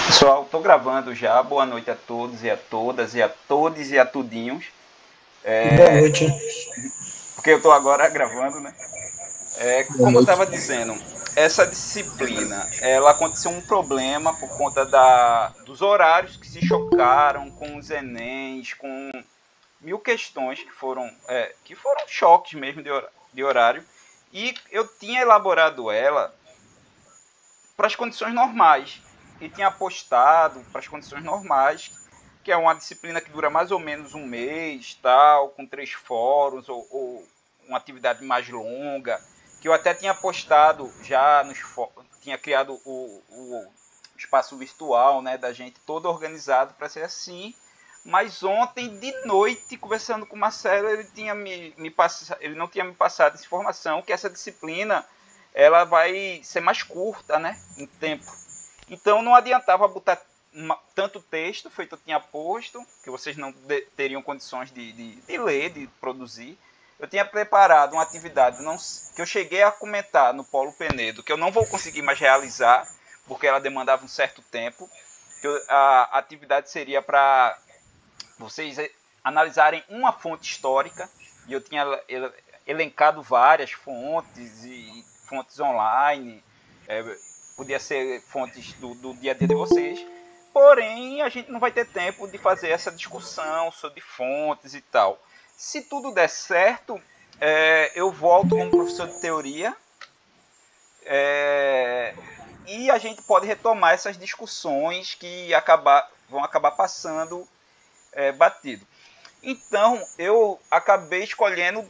Pessoal, estou gravando já. Boa noite a todos e a todas e a todos e a tudinhos. Boa noite. Porque eu estou agora gravando, né? Boa Como eu noite. estava dizendo, essa disciplina, ela aconteceu um problema por conta dos horários que se chocaram com os Enems, com mil questões que foram choques mesmo de horário. E eu tinha elaborado ela para as condições normais. E tinha apostado para as condições normais, que é uma disciplina que dura mais ou menos um mês, tal, com 3 fóruns, ou uma atividade mais longa, que eu até tinha postado já tinha criado o espaço virtual, né, da gente todo organizado para ser assim. Mas ontem de noite, conversando com o Marcelo, ele não tinha me passado essa informação, que essa disciplina ela vai ser mais curta, né, em tempo. Então não adiantava botar tanto texto, feito eu tinha posto, que vocês não teriam condições de ler, de produzir. Eu tinha preparado uma atividade que eu cheguei a comentar no Polo Penedo, que eu não vou conseguir mais realizar, porque ela demandava um certo tempo. A atividade seria para vocês analisarem uma fonte histórica, e eu tinha elencado várias fontes e fontes online, podia ser fontes do dia a dia de vocês, porém a gente não vai ter tempo de fazer essa discussão sobre fontes e tal. Se tudo der certo, eu volto como professor de teoria, é, e a gente pode retomar essas discussões que vão acabar passando batido. Então, eu acabei escolhendo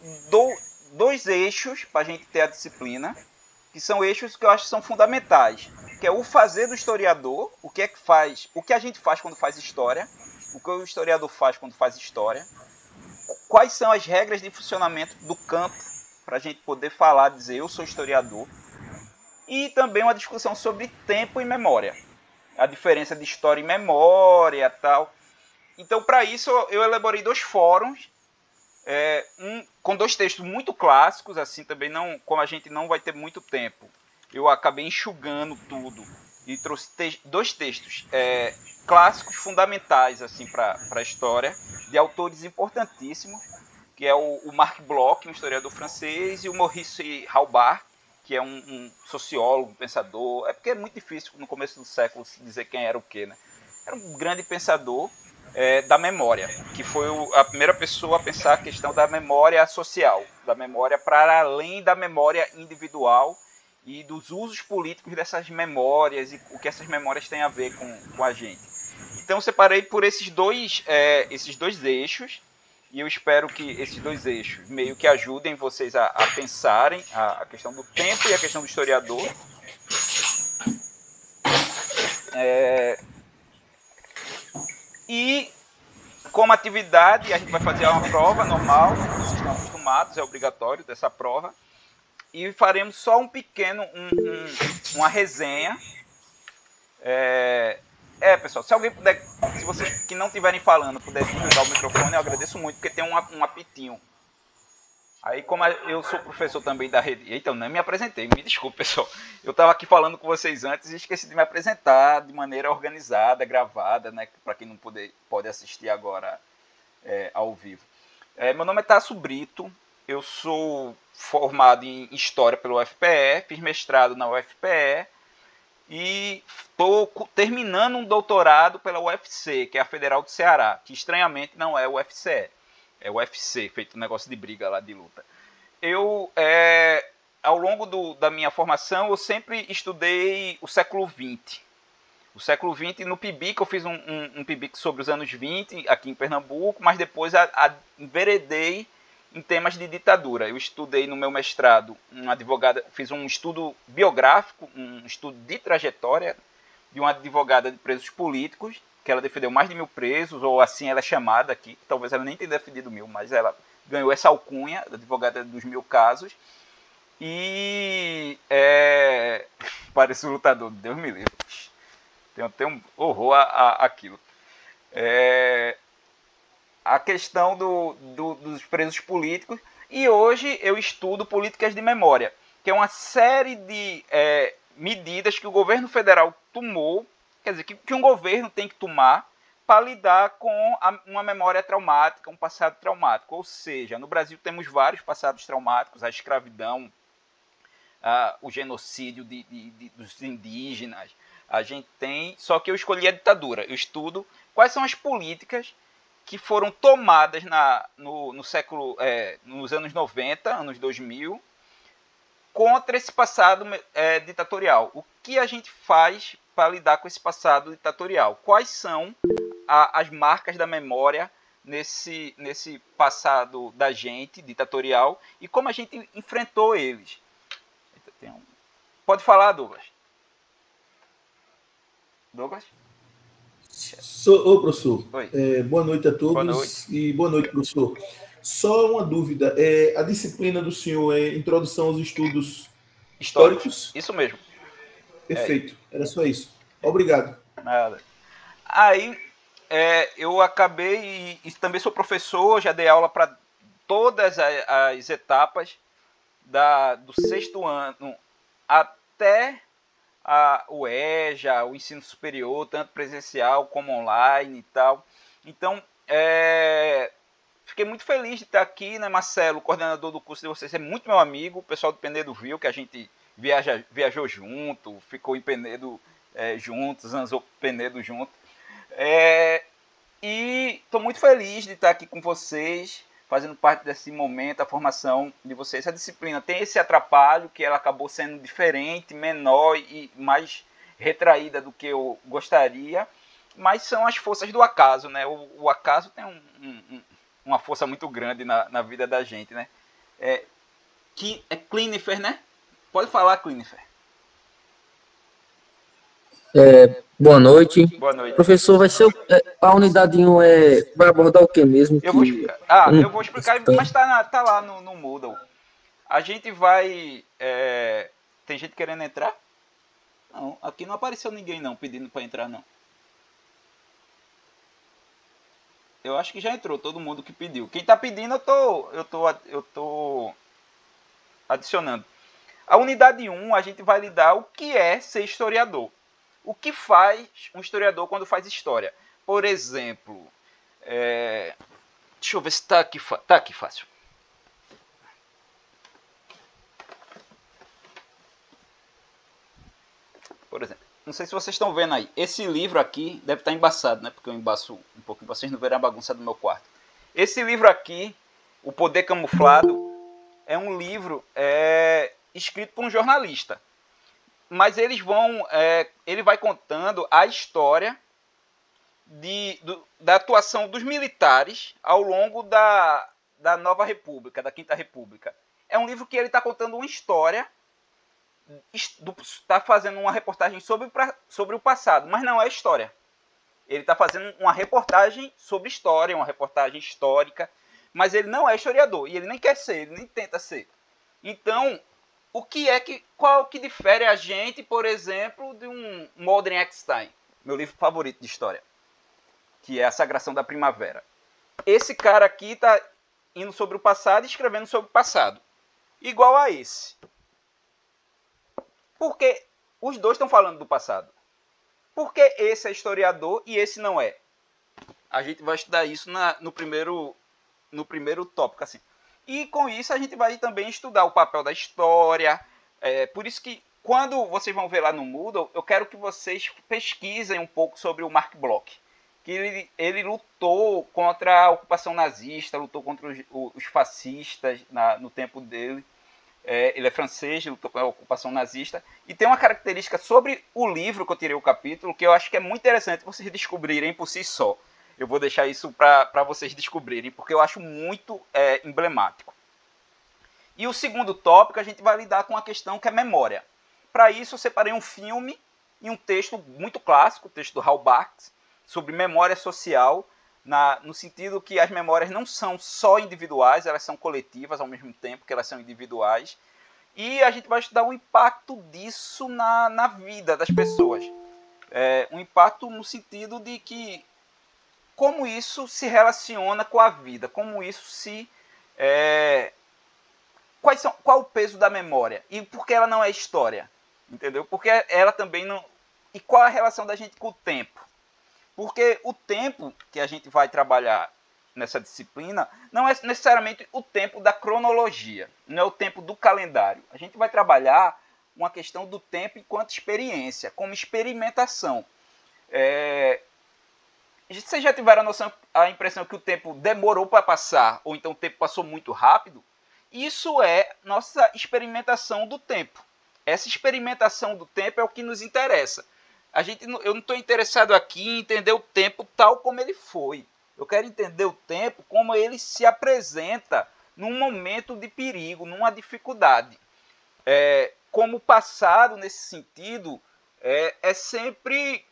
dois eixos para a gente ter a disciplina, que são eixos que eu acho que são fundamentais, que é o fazer do historiador, o que é que faz, o que a gente faz quando faz história, o que o historiador faz quando faz história, quais são as regras de funcionamento do campo para a gente poder falar, dizer eu sou historiador, e também uma discussão sobre tempo e memória, a diferença de história e memória, tal. Então, para isso, eu elaborei 2 fóruns, com 2 textos muito clássicos, assim, também não, como a gente não vai ter muito tempo, eu acabei enxugando tudo e trouxe 2 textos clássicos, fundamentais, assim, para a história, de autores importantíssimos, que é o Marc Bloch, um historiador francês, e o Maurice Halbach, que é um sociólogo, um pensador. É porque é muito difícil no começo do século se dizer quem era o quê, né? Era um grande pensador da memória, que foi a primeira pessoa a pensar a questão da memória social, da memória para além da memória individual e dos usos políticos dessas memórias e o que essas memórias têm a ver com a gente. Então, eu separei por esses dois eixos, e eu espero que esses 2 eixos meio que ajudem vocês a pensarem a questão do tempo e a questão do historiador. E como atividade, a gente vai fazer uma prova normal, que vocês estão acostumados, é obrigatório dessa prova, e faremos só uma resenha. Pessoal, se alguém puder, se vocês que não estiverem falando puder desligar o microfone, eu agradeço muito, porque tem um apitinho. Aí, como eu sou professor também da rede. Eita, eu nem me apresentei, me desculpe, pessoal. Eu estava aqui falando com vocês antes e esqueci de me apresentar de maneira organizada, gravada, né? Para quem não pode assistir agora ao vivo. Meu nome é Tasso Brito, eu sou formado em História pelo UFPE, fiz mestrado na UFPE e estou terminando um doutorado pela UFC, que é a Federal do Ceará, que estranhamente não é o UFCE, é o UFC, feito um negócio de briga lá, de luta. Eu, ao longo da minha formação, eu sempre estudei o século XX. O século XX no PIBIC, eu fiz um PIBIC sobre os anos 20 aqui em Pernambuco, mas depois enveredei em temas de ditadura. Eu estudei no meu mestrado, fiz um estudo biográfico, um estudo de trajetória de uma advogada de presos políticos, que ela defendeu mais de 1.000 presos, ou assim ela é chamada aqui, talvez ela nem tenha defendido 1.000, mas ela ganhou essa alcunha, advogada dos 1.000 casos, e parece um lutador, Deus me livre. Tem um horror àquilo. A questão dos presos políticos. E hoje eu estudo políticas de memória, que é uma série de medidas que o governo federal tomou, quer dizer, que um governo tem que tomar para lidar com uma memória traumática, um passado traumático. Ou seja, no Brasil temos vários passados traumáticos, a escravidão, o genocídio dos indígenas, a gente tem, só que eu escolhi a ditadura. Eu estudo quais são as políticas que foram tomadas no século, nos anos 90, anos 2000, contra esse passado ditatorial. O que a gente faz para lidar com esse passado ditatorial? Quais são as marcas da memória nesse passado da gente, ditatorial, e como a gente enfrentou eles? Pode falar, Douglas. Douglas? Ô, professor, boa noite a todos. Boa noite. E boa noite, professor. Só uma dúvida, a disciplina do senhor é Introdução aos Estudos Históricos? Isso mesmo. Perfeito, era só isso. Obrigado. Nada. Aí, eu acabei, e também sou professor, já dei aula para todas as etapas do 6º ano até o EJA, o ensino superior, tanto presencial como online e tal. Então, fiquei muito feliz de estar aqui, né, Marcelo, coordenador do curso de vocês, é muito meu amigo, o pessoal do Penedo viu que a gente viajou junto, ficou em Penedo juntos, zanzou Penedo junto. E estou muito feliz de estar aqui com vocês, fazendo parte desse momento, a formação de vocês. Essa disciplina tem esse atrapalho, que ela acabou sendo diferente, menor e mais retraída do que eu gostaria, mas são as forças do acaso, né? O acaso tem uma força muito grande na vida da gente, né? Que é Klinifer, né? Pode falar, Klinifer. Boa noite. Boa noite. Professor, vai ser a unidade 1 vai abordar o que mesmo? Eu vou explicar, mas tá lá no Moodle. A gente vai... tem gente querendo entrar? Não, aqui não apareceu ninguém não pedindo para entrar, não. Eu acho que já entrou todo mundo que pediu. Quem tá pedindo, eu tô adicionando. A unidade 1, a gente vai lidar o que é ser historiador. O que faz um historiador quando faz história? Por exemplo, deixa eu ver se está aqui fácil. Por exemplo, não sei se vocês estão vendo aí. Esse livro aqui deve estar embaçado, né? Porque eu embaço um pouco, vocês não verem a bagunça do meu quarto. Esse livro aqui, O Poder Camuflado, é um livro escrito por um jornalista. Mas ele vai contando a história da atuação dos militares ao longo da Nova República, da Quinta República. É um livro que ele está contando uma história, está fazendo uma reportagem sobre o passado, mas não é história. Ele está fazendo uma reportagem sobre história, uma reportagem histórica, mas ele não é historiador, e ele nem quer ser, ele nem tenta ser. Então, qual que difere a gente, por exemplo, de um Modern Eckstein, meu livro favorito de história, que é A Sagração da Primavera. Esse cara aqui está indo sobre o passado e escrevendo sobre o passado, igual a esse. Porque os dois estão falando do passado. Porque esse é historiador e esse não é. A gente vai estudar isso no primeiro tópico, assim. E com isso a gente vai também estudar o papel da história. Por isso que quando vocês vão ver lá no Moodle, eu quero que vocês pesquisem um pouco sobre o Marc Bloch. Que ele lutou contra a ocupação nazista, lutou contra os fascistas no tempo dele. Ele é francês, lutou contra a ocupação nazista. E tem uma característica sobre o livro que eu tirei o capítulo, que eu acho que é muito interessante vocês descobrirem por si só. Eu vou deixar isso para vocês descobrirem, porque eu acho muito emblemático. E o segundo tópico, a gente vai lidar com a questão que é memória. Para isso, eu separei um filme e um texto muito clássico, o texto do Hal Barks, sobre memória social, no sentido que as memórias não são só individuais, elas são coletivas ao mesmo tempo que elas são individuais. E a gente vai estudar o impacto disso na vida das pessoas. Um impacto no sentido de que como isso se relaciona com a vida, como isso se... qual o peso da memória e por que ela não é história, entendeu? Porque ela também não... E qual a relação da gente com o tempo? Porque o tempo que a gente vai trabalhar nessa disciplina não é necessariamente o tempo da cronologia, não é o tempo do calendário. A gente vai trabalhar uma questão do tempo enquanto experiência, como experimentação. Vocês já tiveram a impressão que o tempo demorou para passar, ou então o tempo passou muito rápido? Isso é nossa experimentação do tempo. Essa experimentação do tempo é o que nos interessa. Eu não estou interessado aqui em entender o tempo tal como ele foi. Eu quero entender o tempo como ele se apresenta num momento de perigo, numa dificuldade. Como o passado, nesse sentido, é sempre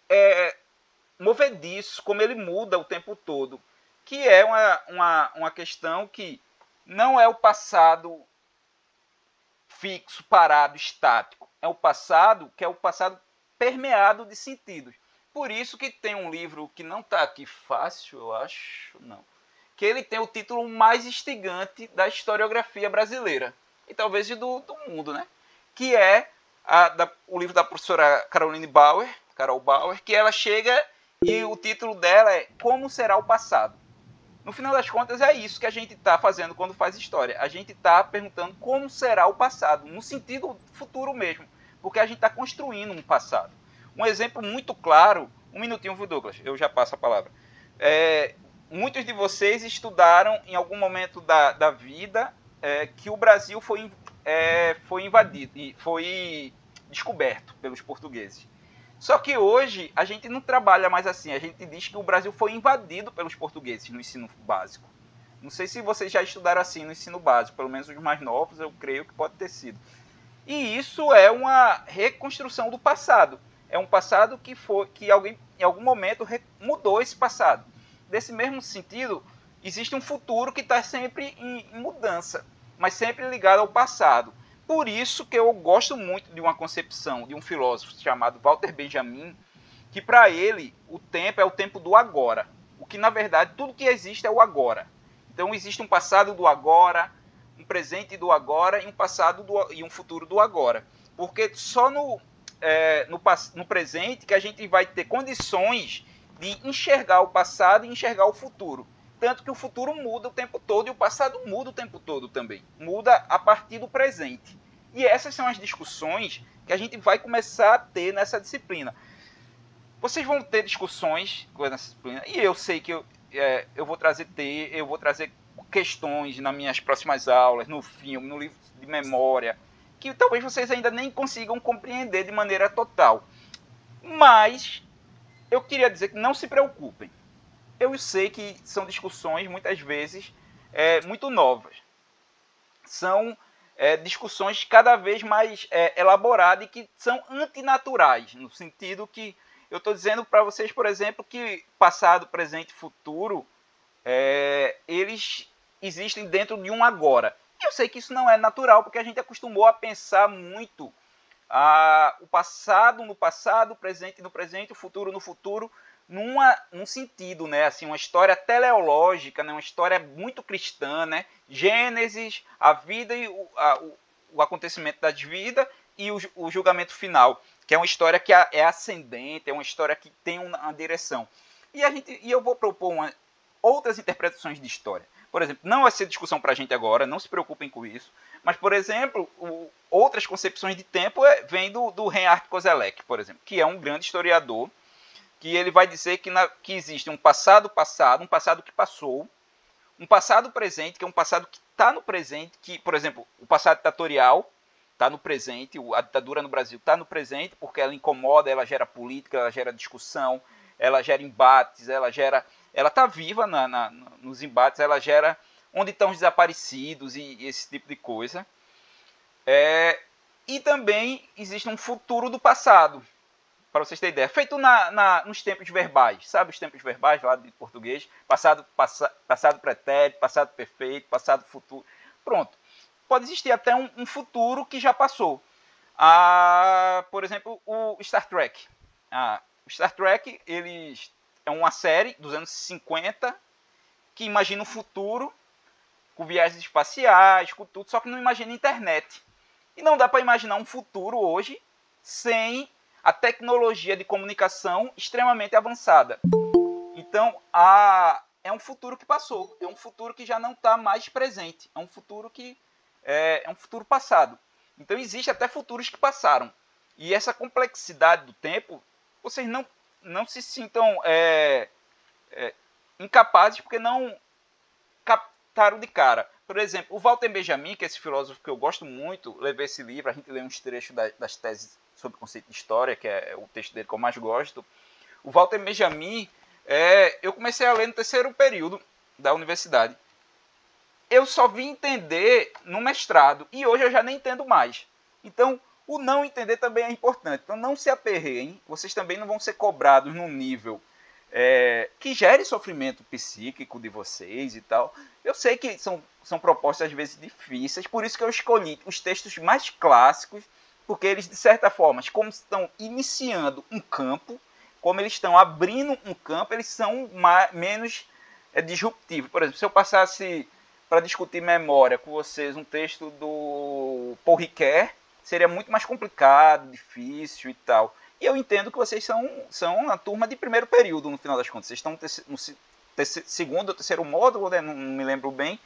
movediço, como ele muda o tempo todo. Que é uma questão que não é o passado fixo, parado, estático. É o passado que é o passado permeado de sentidos. Por isso que tem um livro que não está aqui fácil, eu acho, não. Que ele tem o título mais instigante da historiografia brasileira. E talvez do mundo, né? Que é o livro da professora Carol Bauer, que ela chega e o título dela é Como Será o Passado? No final das contas, é isso que a gente está fazendo quando faz história. A gente está perguntando como será o passado, no sentido futuro mesmo. Porque a gente está construindo um passado. Um exemplo muito claro, um minutinho, viu, Douglas? Eu já passo a palavra. Muitos de vocês estudaram em algum momento da vida que o Brasil foi invadido e foi descoberto pelos portugueses. Só que hoje a gente não trabalha mais assim. A gente diz que o Brasil foi invadido pelos portugueses no ensino básico. Não sei se vocês já estudaram assim no ensino básico, pelo menos os mais novos, eu creio que pode ter sido. E isso é uma reconstrução do passado. É um passado que alguém, em algum momento, mudou esse passado. Desse mesmo sentido, existe um futuro que está sempre em mudança, mas sempre ligado ao passado. Por isso que eu gosto muito de uma concepção de um filósofo chamado Walter Benjamin, que para ele o tempo é o tempo do agora. O que, na verdade, tudo que existe é o agora. Então existe um passado do agora, um presente do agora e um passado e um futuro do agora. Porque só no presente que a gente vai ter condições de enxergar o passado e enxergar o futuro. Tanto que o futuro muda o tempo todo e o passado muda o tempo todo também. Muda a partir do presente. E essas são as discussões que a gente vai começar a ter nessa disciplina. Vocês vão ter discussões nessa disciplina. E eu sei que eu vou trazer questões nas minhas próximas aulas, no filme, no livro de memória, que talvez vocês ainda nem consigam compreender de maneira total. Mas eu queria dizer que não se preocupem. Eu sei que são discussões, muitas vezes, muito novas. São discussões cada vez mais elaboradas e que são antinaturais, no sentido que eu estou dizendo para vocês, por exemplo, que passado, presente e futuro, eles existem dentro de um agora. E eu sei que isso não é natural, porque a gente acostumou a pensar muito o passado no passado, o presente no presente, o futuro no futuro, num sentido, né? Assim, uma história teleológica, né? Uma história muito cristã, né? Gênesis, a vida e o acontecimento da vida e o julgamento final, que é uma história que é ascendente, é uma história que tem uma direção. E eu vou propor outras interpretações de história. Por exemplo, não vai ser discussão para a gente agora, não se preocupem com isso. Mas, por exemplo, outras concepções de tempo vêm do Reinhard Koselleck, por exemplo, que é um grande historiador, que ele vai dizer que existe um passado um passado que passou, um passado presente, que é um passado que está no presente, que, por exemplo, o passado ditatorial está no presente, a ditadura no Brasil está no presente, porque ela incomoda, ela gera política, ela gera discussão, ela gera embates, ela está viva nos embates, ela gera onde estão os desaparecidos e esse tipo de coisa. E também existe um futuro do passado, para vocês terem ideia, feito nos tempos verbais, sabe os tempos verbais lá de português? Passado pretérito, passado perfeito, passado futuro. Pronto. Pode existir até um futuro que já passou. Por exemplo, o Star Trek. O Star Trek é uma série dos anos 50 que imagina um futuro com viagens espaciais, com tudo, só que não imagina internet. E não dá para imaginar um futuro hoje sem a tecnologia de comunicação extremamente avançada. Então, é um futuro que passou, é um futuro que já não está mais presente, é um futuro que é um futuro passado. Então, existe até futuros que passaram. E essa complexidade do tempo, vocês não se sintam incapazes porque não captaram de cara. Por exemplo, o Walter Benjamin, que é esse filósofo que eu gosto muito, levei esse livro, a gente lê uns trechos das teses sobre o conceito de história, que é o texto dele que eu mais gosto. O Walter Benjamin, eu comecei a ler no terceiro período da universidade. Eu só vim entender no mestrado, e hoje eu já nem entendo mais. Então, o não entender também é importante. Então, não se aperreiem, vocês também não vão ser cobrados num nível que gere sofrimento psíquico de vocês e tal. Eu sei que são propostas às vezes difíceis, por isso que eu escolhi os textos mais clássicos, porque eles, de certa forma, como estão iniciando um campo, como eles estão abrindo um campo, eles são menos disruptivos. Por exemplo, se eu passasse para discutir memória com vocês um texto do Paul Ricoeur, seria muito mais complicado, difícil e tal. E eu entendo que vocês são uma turma de primeiro período, no final das contas. Vocês estão no segundo ou terceiro módulo, né? Não me lembro bem,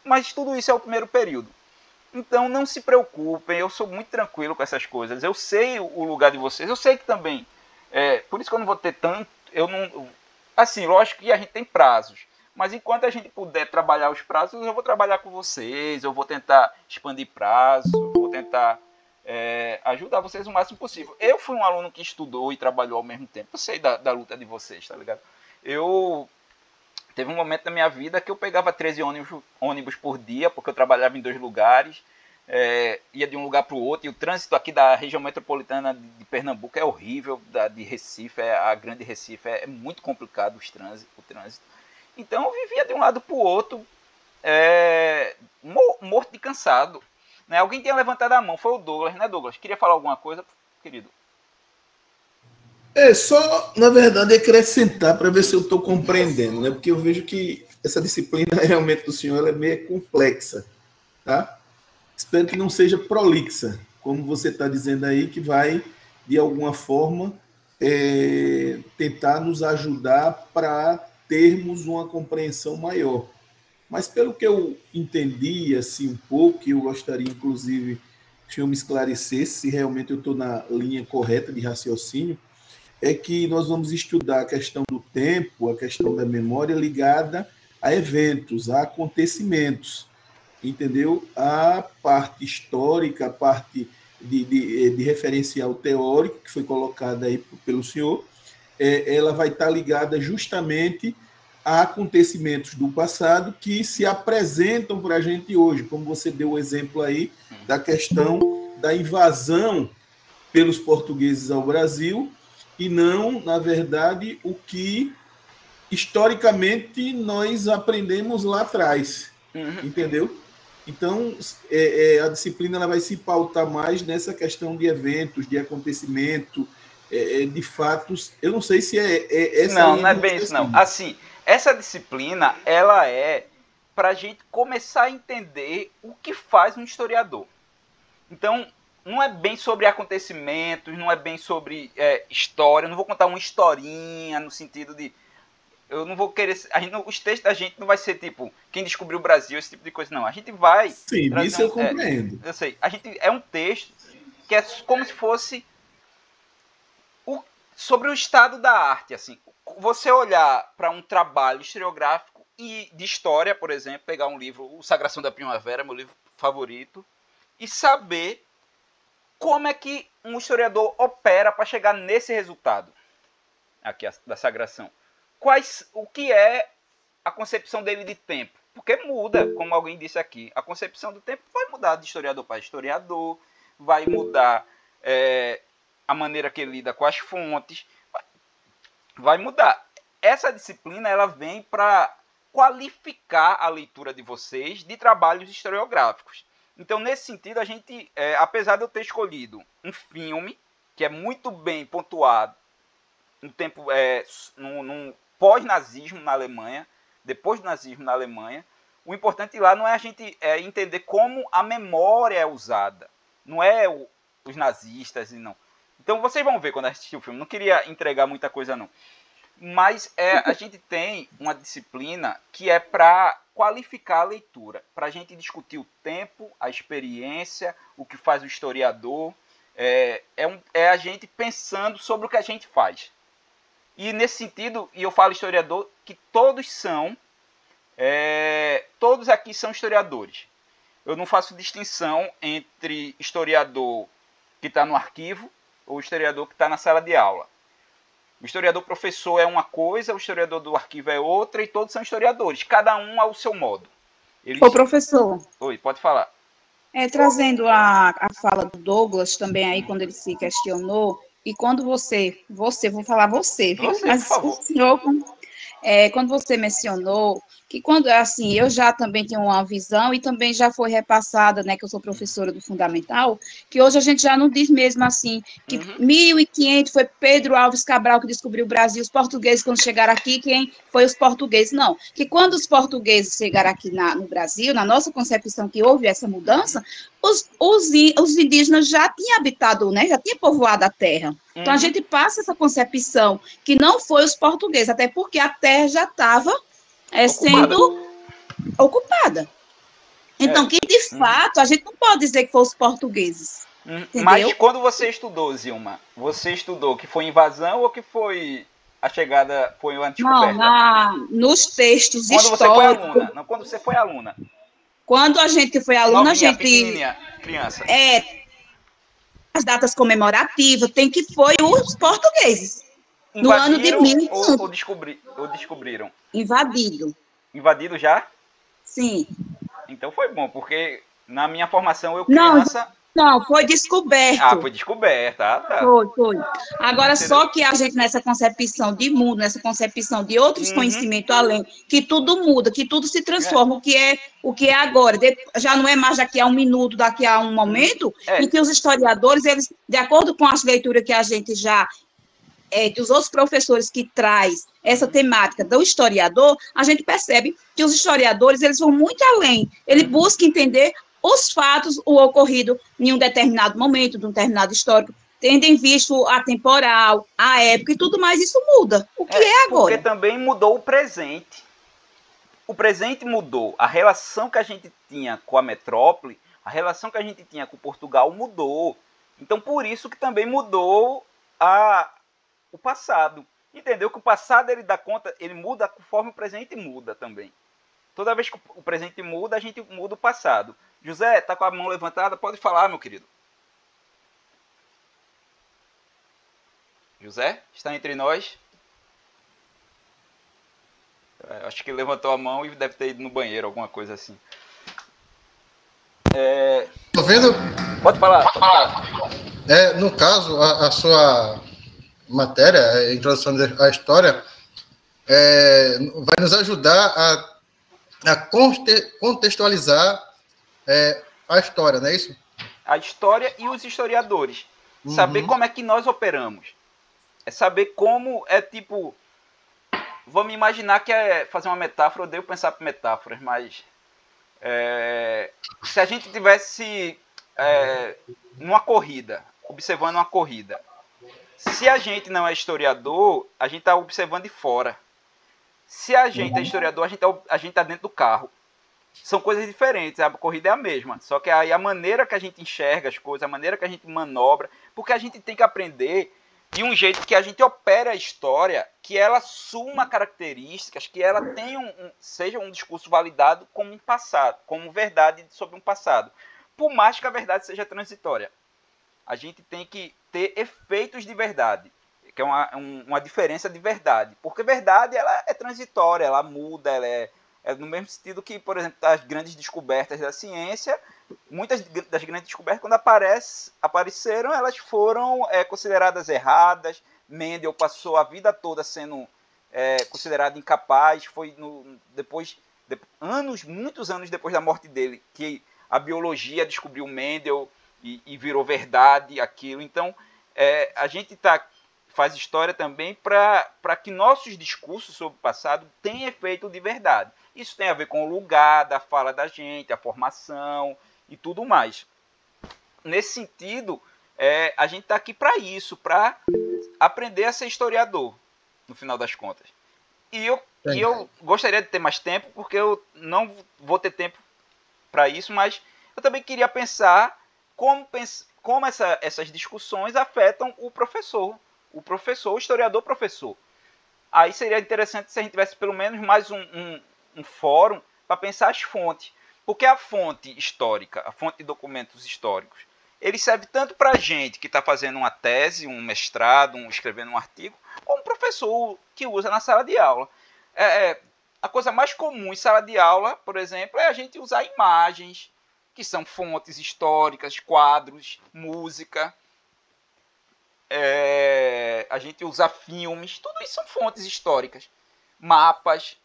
mas tudo isso é o primeiro período. Então não se preocupem, eu sou muito tranquilo com essas coisas. Eu sei o lugar de vocês, eu sei que também... por isso que eu não vou ter tanto... Assim, lógico que a gente tem prazos, mas enquanto a gente puder trabalhar os prazos, eu vou trabalhar com vocês, eu vou tentar expandir prazos, vou tentar ajudar vocês o máximo possível. Eu fui um aluno que estudou e trabalhou ao mesmo tempo. Eu sei da luta de vocês, tá ligado? Teve um momento na minha vida que eu pegava 13 ônibus por dia, porque eu trabalhava em 2 lugares, ia de um lugar para o outro, e o trânsito aqui da região metropolitana de Pernambuco é horrível, de Recife, a grande Recife, é muito complicado o trânsito. Então eu vivia de um lado para o outro, morto de cansado. Né? Alguém tinha levantado a mão, foi o Douglas, né, Douglas? Queria falar alguma coisa, querido? Só, na verdade, acrescentar para ver se eu estou compreendendo, né? Porque eu vejo que essa disciplina realmente do senhor ela é meio complexa, tá? Espero que não seja prolixa, como você está dizendo aí, que vai, de alguma forma, tentar nos ajudar para termos uma compreensão maior. Mas pelo que eu entendi, assim, um pouco, eu gostaria, inclusive, que o senhor me esclarecesse se realmente eu estou na linha correta de raciocínio, é que nós vamos estudar a questão do tempo, a questão da memória ligada a eventos, a acontecimentos, entendeu? A parte histórica, a parte de referencial teórico que foi colocada aí pelo senhor, ela vai estar ligada justamente a acontecimentos do passado que se apresentam para a gente hoje, como você deu o exemplo aí da questão da invasão pelos portugueses ao Brasil e não, na verdade, o que historicamente nós aprendemos lá atrás, entendeu? Então, a disciplina ela vai se pautar mais nessa questão de eventos, de acontecimento, de fatos. Eu não sei se essa não, não é bem isso, não. Assim, essa disciplina, ela é para a gente começar a entender o que faz um historiador. Então, não é bem sobre acontecimentos, não é bem sobre história. Eu não vou contar uma historinha no sentido de... Eu não vou querer... os textos da gente não vai ser tipo quem descobriu o Brasil, esse tipo de coisa, não. A gente vai... Sim, isso eu compreendo. Eu sei. É um texto que é como se fosse sobre o estado da arte, assim. Você olhar para um trabalho historiográfico e de história, por exemplo, pegar um livro, O Sagração da Primavera, meu livro favorito, e saber como é que um historiador opera para chegar nesse resultado aqui da sagração. O que é a concepção dele de tempo? Porque muda, como alguém disse aqui. A concepção do tempo vai mudar de historiador para historiador, vai mudar a maneira que ele lida com as fontes, vai mudar. Essa disciplina ela vem para qualificar a leitura de vocês de trabalhos historiográficos. Então, nesse sentido, a gente, apesar de eu ter escolhido um filme que é muito bem pontuado no tempo, num pós-nazismo na Alemanha, depois do nazismo na Alemanha, o importante lá não é a gente entender como a memória é usada. Não é os nazistas e não. Então vocês vão ver quando assistir o filme. Não queria entregar muita coisa, não. Mas a gente tem uma disciplina que é para qualificar a leitura, para a gente discutir o tempo, a experiência, o que faz o historiador. É a gente pensando sobre o que a gente faz. E nesse sentido, e eu falo historiador, que todos aqui são historiadores. Eu não faço distinção entre historiador que está no arquivo ou historiador que está na sala de aula. O historiador professor é uma coisa, o historiador do arquivo é outra, e todos são historiadores, cada um ao seu modo. Ô, professor. Oi, pode falar. Trazendo a fala do Douglas também aí, quando ele se questionou, e quando vou falar você, viu? Mas o senhor, quando você mencionou que quando, assim, eu já também tenho uma visão e também já foi repassada, né, que eu sou professora do Fundamental, que hoje a gente já não diz mesmo assim, que 1500 foi Pedro Alves Cabral que descobriu o Brasil, os portugueses quando chegaram aqui, quem foi os portugueses? Não, que quando os portugueses chegaram aqui no Brasil, na nossa concepção que houve essa mudança, os indígenas já tinham habitado, né, já tinham povoado a terra. Então, a gente passa essa concepção que não foi os portugueses, até porque a terra já estava sendo ocupada. Então, que de fato, a gente não pode dizer que foram os portugueses. Mas quando você estudou, Zilma, você estudou que foi invasão ou que foi a chegada, foi uma descoberta? Não, nos textos quando históricos. Você foi aluna. Não, quando você foi aluna. Quando a gente foi aluna, novinha, a gente... pequenininha, criança. As datas comemorativas, tem que foi os portugueses. No ano de 1500. Ou descobriram? Invadido. Invadido já? Sim. Então foi bom, porque na minha formação eu criança... Não, foi descoberto. Ah, foi descoberta. Tá. Foi. Agora, entendeu? Só que a gente, nessa concepção de mundo, nessa concepção de outros conhecimentos além, que tudo muda, que tudo se transforma, o que é agora. Já não é mais daqui a um minuto, daqui a um momento, em que os historiadores, eles, de acordo com as leituras que a gente já... dos outros professores que traz essa temática do historiador, a gente percebe que os historiadores, eles vão muito além. Ele busca entender os fatos, o ocorrido em um determinado momento, de um determinado histórico, tendo em vista a temporal, a época e tudo mais, isso muda. O que é agora? Porque também mudou o presente. O presente mudou. A relação que a gente tinha com a metrópole, a relação que a gente tinha com Portugal mudou. Então, por isso que também mudou o passado. Entendeu? Que o passado, ele dá conta, ele muda conforme o presente muda também. Toda vez que o presente muda, a gente muda o passado. José, tá com a mão levantada? Pode falar, meu querido. José, está entre nós? Acho que ele levantou a mão e deve ter ido no banheiro, alguma coisa assim. Tô vendo? Pode falar. No caso, a sua matéria, a introdução à história, vai nos ajudar a contextualizar a história, não é isso? A história e os historiadores. Saber como é que nós operamos. É saber como tipo... Vamos imaginar que fazer uma metáfora, eu odeio pensar por metáforas, mas... se a gente tivesse numa corrida, observando uma corrida, se a gente não é historiador, a gente está observando de fora. Se a gente é historiador, a gente está dentro do carro. São coisas diferentes, a corrida é a mesma. Só que aí a maneira que a gente enxerga as coisas, a maneira que a gente manobra, porque a gente tem que aprender de um jeito que a gente opera a história, que ela assuma características, que ela tenha seja um discurso validado como um passado, como verdade sobre um passado. Por mais que a verdade seja transitória. A gente tem que ter efeitos de verdade, que é uma diferença de verdade. Porque verdade, ela é transitória, ela muda, ela é no mesmo sentido que, por exemplo, as grandes descobertas da ciência, muitas das grandes descobertas, quando apareceram, elas foram consideradas erradas. Mendel passou a vida toda sendo considerado incapaz. Foi muitos anos depois da morte dele, que a biologia descobriu Mendel e virou verdade aquilo. Então, a gente faz história também para que nossos discursos sobre o passado tenham efeito de verdade. Isso tem a ver com o lugar da fala da gente, a formação e tudo mais. Nesse sentido, A gente está aqui para isso, para aprender a ser historiador, no final das contas. E eu gostaria de ter mais tempo, porque eu não vou ter tempo para isso, mas eu também queria pensar como essas discussões afetam o historiador-professor. Aí seria interessante se a gente tivesse pelo menos mais um fórum para pensar as fontes. Porque a fonte histórica, a fonte de documentos históricos, ele serve tanto para a gente que está fazendo uma tese, um mestrado, escrevendo um artigo, como professor que usa na sala de aula. A coisa mais comum em sala de aula, por exemplo, é a gente usar imagens, que são fontes históricas, quadros, música. A gente usa filmes, tudo isso são fontes históricas. Mapas,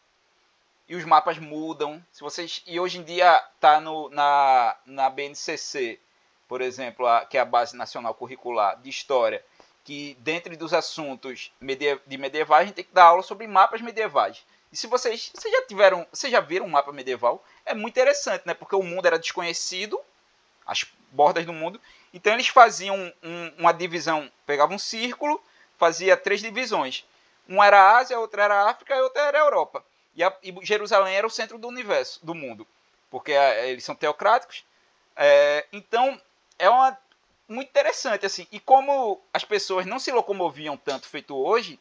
e os mapas mudam. E hoje em dia está na BNCC, por exemplo, que é a Base Nacional Curricular de História, que dentro dos assuntos de medievais, a gente tem que dar aula sobre mapas medievais. E se vocês já viram um mapa medieval, é muito interessante, né? Porque o mundo era desconhecido, as bordas do mundo, então eles faziam uma divisão, pegavam um círculo, fazia 3 divisões. Uma era a Ásia, outra era a África e outra era a Europa. E Jerusalém era o centro do universo, do mundo, porque eles são teocráticos. Então, muito interessante, assim. E como as pessoas não se locomoviam tanto feito hoje,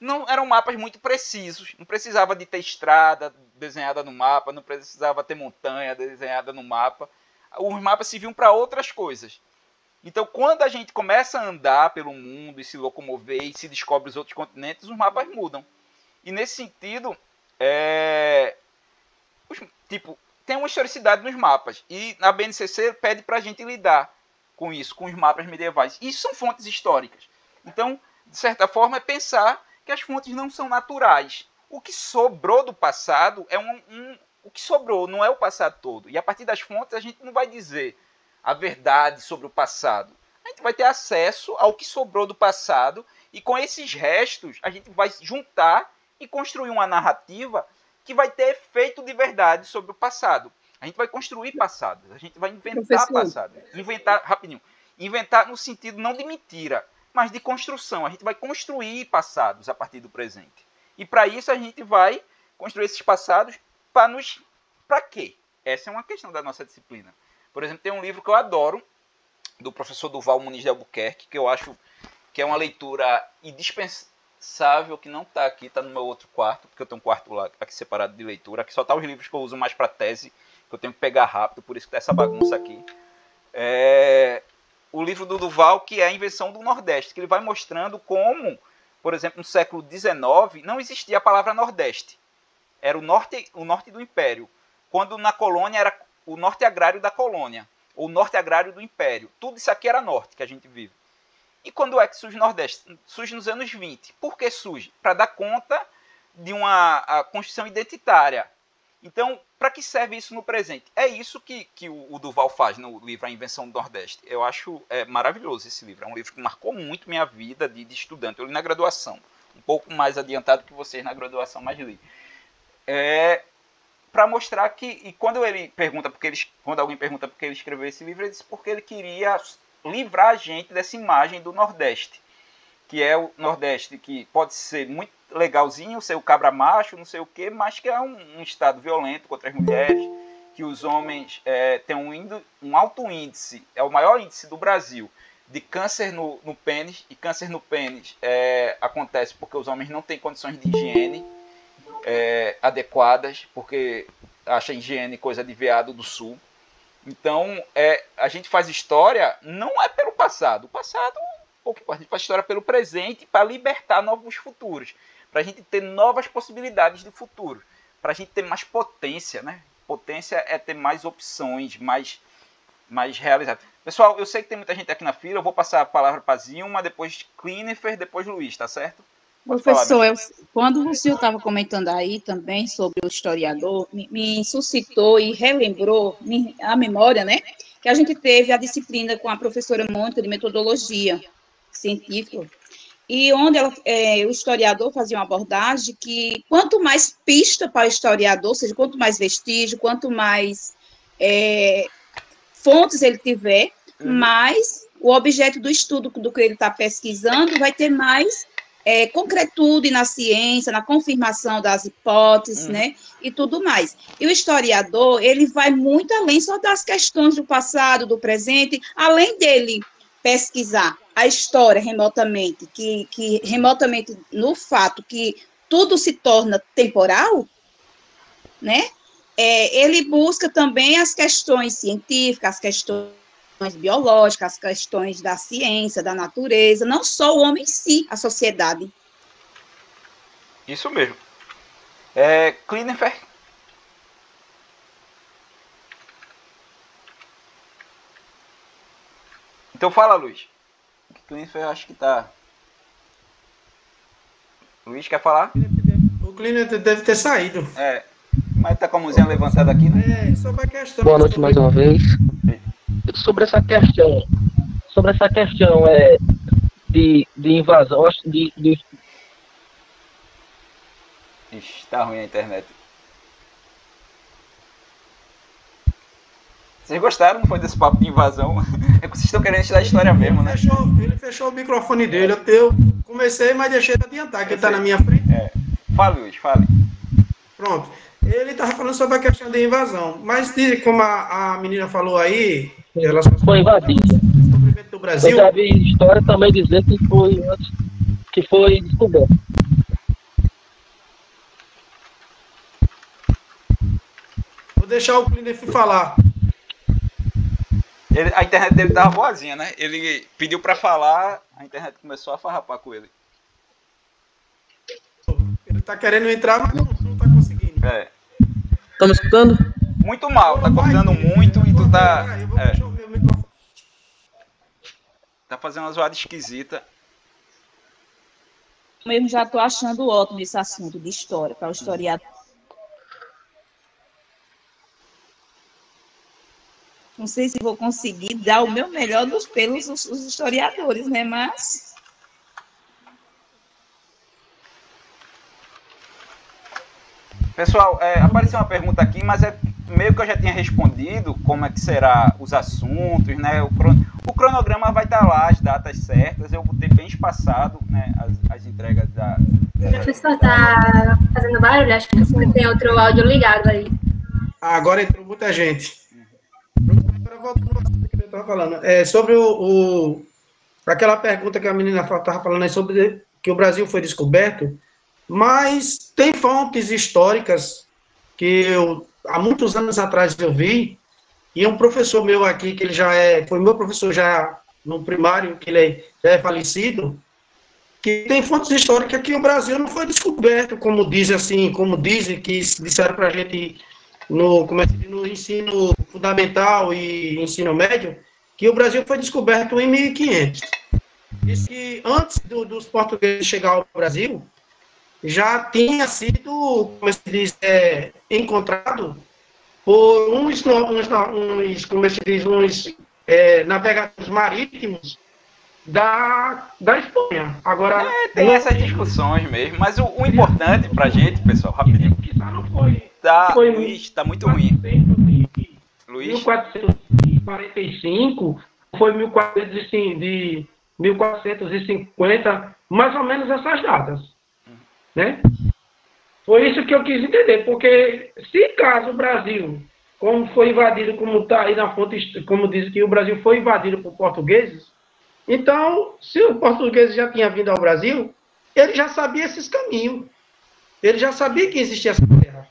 não eram mapas muito precisos. Não precisava de ter estrada desenhada no mapa, não precisava ter montanha desenhada no mapa. Os mapas serviam para outras coisas. Então, quando a gente começa a andar pelo mundo e se locomover e se descobre os outros continentes, os mapas mudam. E nesse sentido, tem uma historicidade nos mapas. E a BNCC pede para a gente lidar com isso, com os mapas medievais. Isso são fontes históricas. Então, de certa forma, é pensar que as fontes não são naturais. O que sobrou do passado é o que sobrou, não é o passado todo. E a partir das fontes, a gente não vai dizer a verdade sobre o passado. A gente vai ter acesso ao que sobrou do passado e com esses restos, a gente vai juntar e construir uma narrativa que vai ter efeito de verdade sobre o passado. A gente vai construir passados, a gente vai inventar passado. Inventar no sentido não de mentira, mas de construção. A gente vai construir passados a partir do presente. E para isso a gente vai construir esses passados para quê? Essa é uma questão da nossa disciplina. Por exemplo, tem um livro que eu adoro, do professor Duval Muniz de Albuquerque, que eu acho que é uma leitura indispensável, que não está aqui, está no meu outro quarto, porque eu tenho um quarto lá aqui separado de leitura, aqui só tá os livros que eu uso mais para tese, que eu tenho que pegar rápido, por isso que tá essa bagunça aqui. O livro do Duval, que é a invenção do Nordeste, que ele vai mostrando como, por exemplo, no século XIX, não existia a palavra Nordeste. Era o norte do Império. Quando na colônia era o norte agrário da colônia, ou o norte agrário do Império. Tudo isso aqui era norte, que a gente vive. E quando é que surge o Nordeste? Surge nos anos 20. Por que surge? Para dar conta de uma construção identitária. Então, para que serve isso no presente? É isso que o Duval faz no livro A Invenção do Nordeste. Eu acho maravilhoso esse livro. É um livro que marcou muito minha vida de estudante. Eu li na graduação. Um pouco mais adiantado que vocês na graduação, mas li. Para mostrar que... E quando alguém pergunta por que ele escreveu esse livro, ele disse porque ele queria livrar a gente dessa imagem do Nordeste. Que é o Nordeste que pode ser muito legalzinho, ser o cabra macho, não sei o quê, mas que é um estado violento contra as mulheres, que os homens têm um alto índice, é o maior índice do Brasil, de câncer no pênis, e câncer no pênis acontece porque os homens não têm condições de higiene adequadas, porque acha higiene coisa de veado do sul. Então, a gente faz história não é pelo passado. O passado, a gente faz história pelo presente para libertar novos futuros, para a gente ter novas possibilidades de futuro, para a gente ter mais potência, né? Potência é ter mais opções, mais realizadas. Pessoal, eu sei que tem muita gente aqui na fila, eu vou passar a palavra para Zilma, depois Clinifer, depois Luiz, tá certo? Professor, quando o senhor estava comentando aí também sobre o historiador, me suscitou e relembrou a memória, né? Que a gente teve a disciplina com a professora Mônica de metodologia científica, e onde o historiador fazia uma abordagem que quanto mais pista para o historiador, ou seja, quanto mais vestígio, quanto mais fontes ele tiver, mais o objeto do estudo do que ele está pesquisando vai ter mais concretude na ciência, na confirmação das hipóteses, né, e tudo mais. E o historiador, ele vai muito além só das questões do passado, do presente, além dele pesquisar a história remotamente, que remotamente, no fato que tudo se torna temporal, né, ele busca também as questões científicas, as questões biológicas, as questões da ciência, da natureza, não só o homem em si, a sociedade. Isso mesmo. Klineffer. Então fala, Luiz. Klineffer, eu acho que tá... Luiz, quer falar? O Klineffer deve ter saído. Mas tá com a mãozinha levantada aqui, né? Sobre a questão... Boa noite mais uma vez. Sobre essa questão de invasão, Ixi, tá ruim a internet. Vocês gostaram, não foi desse papo de invasão? É que vocês estão querendo estudar a história mesmo, né? Ele fechou o microfone dele. Eu comecei, mas deixei de adiantar, que ele tá na minha frente. Fale, Luiz, fale. Pronto. Ele estava falando sobre a questão de invasão. Mas, como a menina falou aí, em relação foi invadido. Do Brasil, eu já vi história também dizer que foi descoberto. Vou deixar o Klineffer falar. A internet dele tava boazinha, né? Ele pediu pra falar, a internet começou a farrapar com ele. Ele tá querendo entrar, mas não tá conseguindo. Tá me escutando? Muito mal, tá cortando muito e tu tá... Tá fazendo uma zoada esquisita. Eu mesmo já tô achando ótimo esse assunto de história, para o historiador. Não sei se vou conseguir dar o meu melhor pelos os historiadores, né? Mas... Pessoal, apareceu uma pergunta aqui, mas meio que eu já tinha respondido como é que será os assuntos, né? O cronograma vai estar lá, as datas certas, eu botei bem espaçado, né, as entregas da... O professor tá fazendo barulho, acho que tem outro áudio ligado aí. Agora entrou muita gente. Agora voltando ao assunto que eu estava falando. Sobre aquela pergunta que a menina estava falando aí sobre que o Brasil foi descoberto, mas tem fontes históricas que há muitos anos atrás eu vi, e um professor meu aqui, que ele foi meu professor já no primário, que ele já é falecido, que tem fontes históricas que o Brasil não foi descoberto, como dizem, que disseram para a gente no ensino fundamental e ensino médio, que o Brasil foi descoberto em 1500. Diz que antes dos portugueses chegar ao Brasil, já tinha sido, como se diz, encontrado por uns navegadores marítimos da Espanha. Agora, tem essas discussões mesmo, mas o importante pra gente, pessoal, rapidinho, Luiz, tá muito ruim. Luiz? 1445, foi 1450, mais ou menos essas datas. Né? Foi isso que eu quis entender, porque se caso o Brasil, como foi invadido, como está aí na fonte, como diz que o Brasil foi invadido por portugueses, então, se o português já tinha vindo ao Brasil, ele já sabia esses caminhos, ele já sabia que existia essa terra.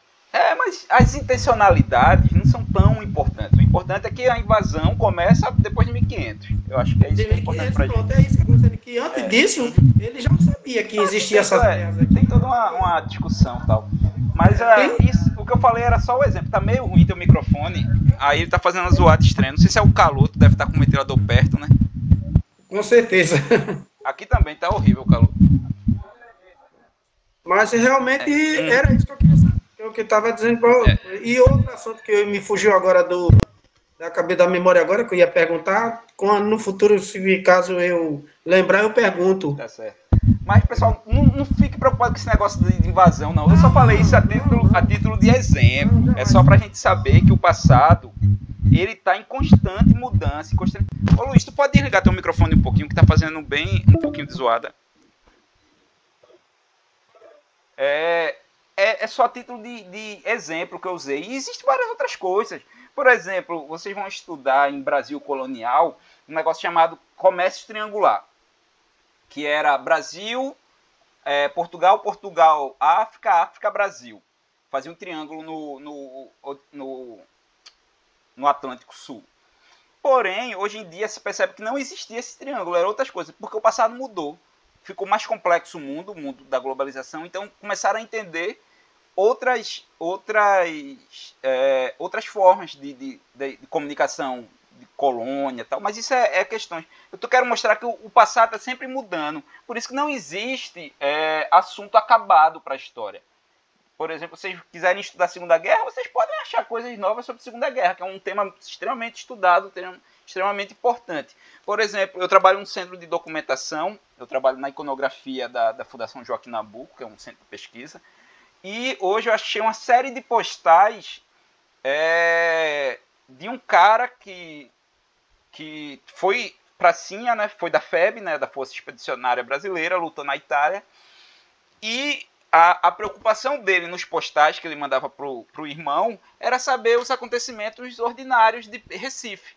Mas as intencionalidades não são tão importantes. O importante é que a invasão começa depois de 1500. Eu acho que é isso que é importante pra gente. É isso que eu gostaria, que antes disso, ele já sabia que existia essas terras aqui. Tem toda uma discussão e tal. Mas isso, o que eu falei era só o exemplo. Tá meio ruim teu microfone, aí ele tá fazendo uma zoada estranha. Não sei se é o calor, tu deve estar com o ventilador perto, né? Com certeza. Aqui também tá horrível o calor. Mas realmente era isso que eu queria saber. O que eu estava dizendo E outro assunto que me fugiu agora da memória agora, que eu ia perguntar, no futuro, se caso eu lembrar, eu pergunto. Tá certo. Mas, pessoal, não fique preocupado com esse negócio de invasão, não. Eu só falei isso a título de exemplo. É só pra gente saber que o passado ele está em constante mudança. Ô Luiz, tu pode desligar teu microfone um pouquinho, que está fazendo um pouquinho de zoada. É só título de exemplo que eu usei. E existem várias outras coisas. Por exemplo, vocês vão estudar em Brasil colonial um negócio chamado comércio triangular, que era Brasil, Portugal, Portugal, África, África, Brasil. Fazia um triângulo no Atlântico Sul. Porém, hoje em dia se percebe que não existia esse triângulo, eram outras coisas, porque o passado mudou. Ficou mais complexo o mundo da globalização, então começaram a entender outras formas de comunicação, de colônia e tal, mas isso é questões. Eu quero mostrar que o passado está sempre mudando, por isso que não existe assunto acabado para a história. Por exemplo, se vocês quiserem estudar a Segunda Guerra, vocês podem achar coisas novas sobre a Segunda Guerra, que é um tema extremamente estudado, extremamente importante. Por exemplo, eu trabalho num centro de documentação, eu trabalho na iconografia da Fundação Joaquim Nabuco, que é um centro de pesquisa, e hoje eu achei uma série de postais de um cara que foi pracinha, né, foi da FEB, né, da Força Expedicionária Brasileira, lutou na Itália, e a preocupação dele nos postais que ele mandava pro irmão era saber os acontecimentos ordinários de Recife.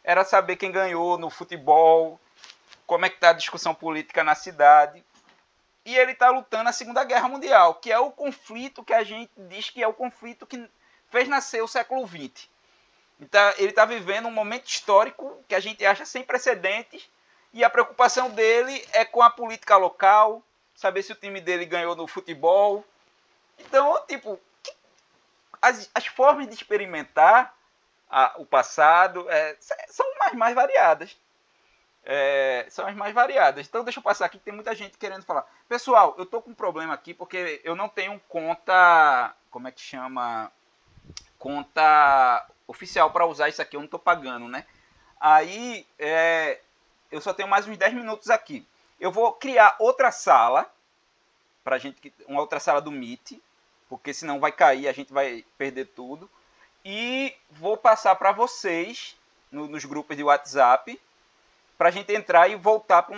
Era saber quem ganhou no futebol, como é que está a discussão política na cidade. E ele está lutando na Segunda Guerra Mundial, que é o conflito que a gente diz que é o conflito que fez nascer o século XX. Então, ele está vivendo um momento histórico que a gente acha sem precedentes, e a preocupação dele é com a política local, saber se o time dele ganhou no futebol. Então, tipo, as formas de experimentar o passado são mais variadas. São as mais variadas. Então, deixa eu passar aqui, que tem muita gente querendo falar. Pessoal, eu tô com um problema aqui, porque eu não tenho conta, como é que chama? Conta oficial para usar isso aqui, eu não tô pagando, né? Aí, eu só tenho mais uns 10 minutos aqui. Eu vou criar outra sala, pra gente, uma outra sala do Meet, porque senão vai cair, a gente vai perder tudo. E vou passar para vocês, nos grupos de WhatsApp, para a gente entrar e voltar para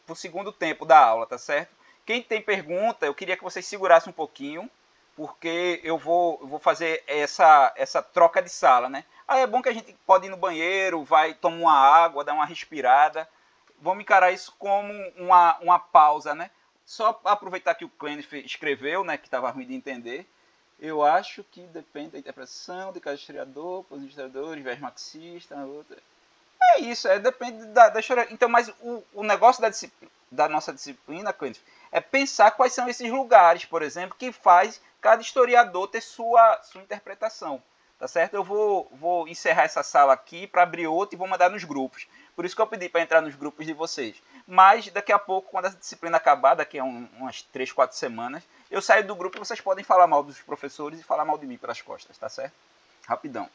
o segundo tempo da aula, tá certo? Quem tem pergunta, eu queria que vocês segurassem um pouquinho, porque eu vou fazer essa troca de sala, né? Aí é bom que a gente pode ir no banheiro, vai tomar uma água, dar uma respirada. Vamos encarar isso como uma pausa, né? Só aproveitar que o Clênio escreveu, né, que estava ruim de entender. Eu acho que depende da interpretação de cada historiador, para os historiadores, viés marxista, outra. É isso, depende da história. Então, mas o negócio da nossa disciplina, Clênio, é pensar quais são esses lugares, por exemplo, que faz cada historiador ter sua interpretação. Tá certo? Eu vou encerrar essa sala aqui para abrir outra e vou mandar nos grupos. Por isso que eu pedi para entrar nos grupos de vocês. Mas daqui a pouco, quando essa disciplina acabar, daqui a umas 3, 4 semanas, eu saio do grupo e vocês podem falar mal dos professores e falar mal de mim pelas costas, tá certo? Rapidão.